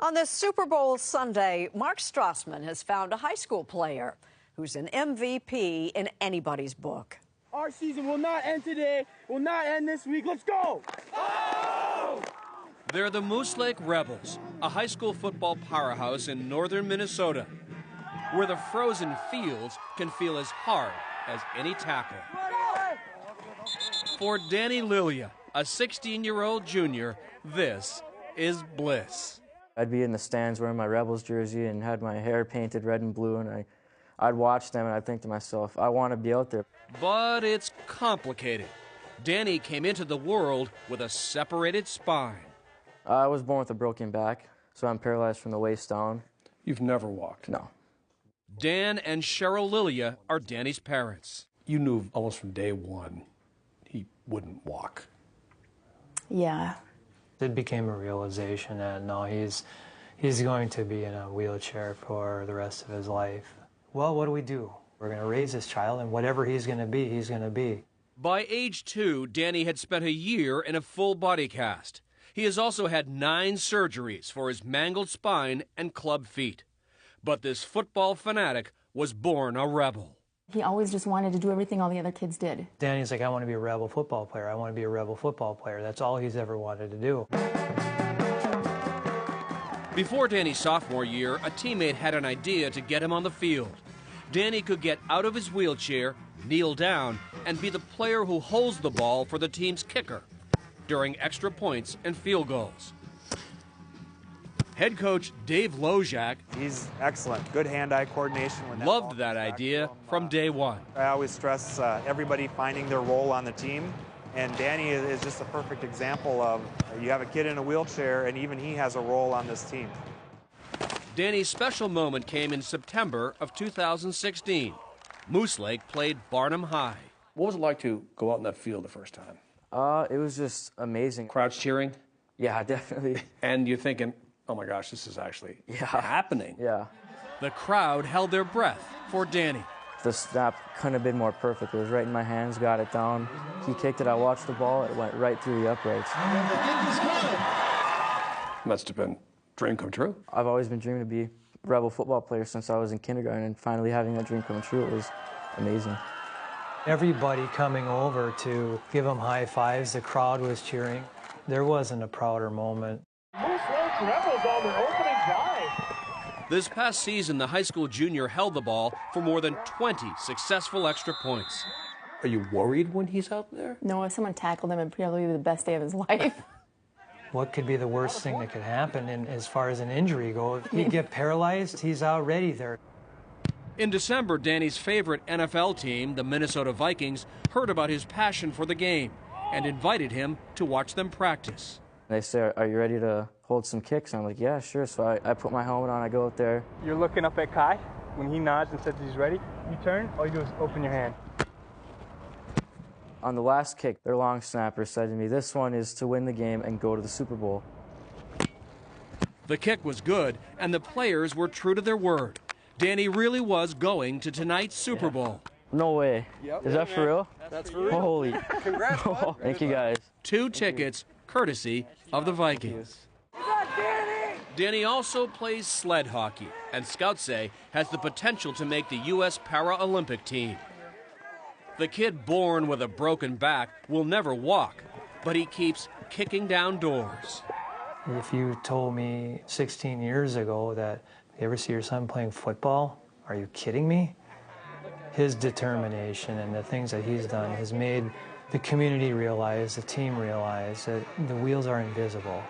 On this Super Bowl Sunday, Mark Strassman has found a high school player who's an MVP in anybody's book. Our season will not end today, will not end this week. Let's go! Oh! They're the Moose Lake Rebels, a high school football powerhouse in northern Minnesota, where the frozen fields can feel as hard as any tackle. For Danny Lilia, a 16-year-old junior, this is bliss. I'd be in the stands wearing my Rebels jersey and had my hair painted red and blue, and I'd watch them and I'd think to myself, I want to be out there. But it's complicated. Danny came into the world with a separated spine. I was born with a broken back, so I'm paralyzed from the waist down. You've never walked? No. Dan and Cheryl Lilia are Danny's parents. You knew almost from day one he wouldn't walk. Yeah. It became a realization that no, he's going to be in a wheelchair for the rest of his life. Well, what do? We're going to raise this child, and whatever he's going to be, he's going to be. By age 2, Danny had spent a year in a full body cast. He has also had 9 surgeries for his mangled spine and club feet. But this football fanatic was born a rebel. He always just wanted to do everything all the other kids did. Danny's like, I want to be a rebel football player. I want to be a rebel football player. That's all he's ever wanted to do. Before Danny's sophomore year, a teammate had an idea to get him on the field. Danny could get out of his wheelchair, kneel down, and be the player who holds the ball for the team's kicker during extra points and field goals. Head coach Dave Lojak, he's excellent, good hand-eye coordination. Loved that idea from day one. I always stress everybody finding their role on the team, and Danny is just a perfect example of you have a kid in a wheelchair and even he has a role on this team. Danny's special moment came in September of 2016. Moose Lake played Barnum High. What was it like to go out in that field the first time? It was just amazing. Crowds cheering? Yeah, definitely. And you're thinking, oh my gosh, this is actually happening. Yeah. The crowd held their breath for Danny. The snap couldn't have been more perfect. It was right in my hands, got it down. He kicked it, I watched the ball, it went right through the uprights. Must have been a dream come true. I've always been dreaming to be a Rebel football player since I was in kindergarten, and finally having that dream come true, it was amazing. Everybody coming over to give him high fives, the crowd was cheering. There wasn't a prouder moment. Moose Lake Rebels on their opening drive. This past season, the high school junior held the ball for more than 20 successful extra points. Are you worried when he's out there? No, if someone tackled him, it'd probably be the best day of his life. What could be the worst thing that could happen as far as an injury goes? If he get paralyzed, he's already there. In December, Danny's favorite NFL team, the Minnesota Vikings, heard about his passion for the game and invited him to watch them practice. They say, are you ready to hold some kicks? And I'm like, yeah, sure. So I put my helmet on, I go out there. You're looking up at Kai. When he nods and says he's ready, you turn, all you do is open your hand. On the last kick, their long snapper said to me, this one is to win the game and go to the Super Bowl. The kick was good, and the players were true to their word. Danny really was going to tonight's Super Bowl. No way. Yep. Is that for real? That's for real. Holy. Congrats, bud. Thank you, guys. 2 tickets, courtesy of the Vikings. Danny also plays sled hockey, and scouts say has the potential to make the U.S. Paralympic team. The kid born with a broken back will never walk, but he keeps kicking down doors. If you told me 16 years ago that you ever see your son playing football, are you kidding me? His determination and the things that he's done has made the community realize, the team realize that the wheels are invisible.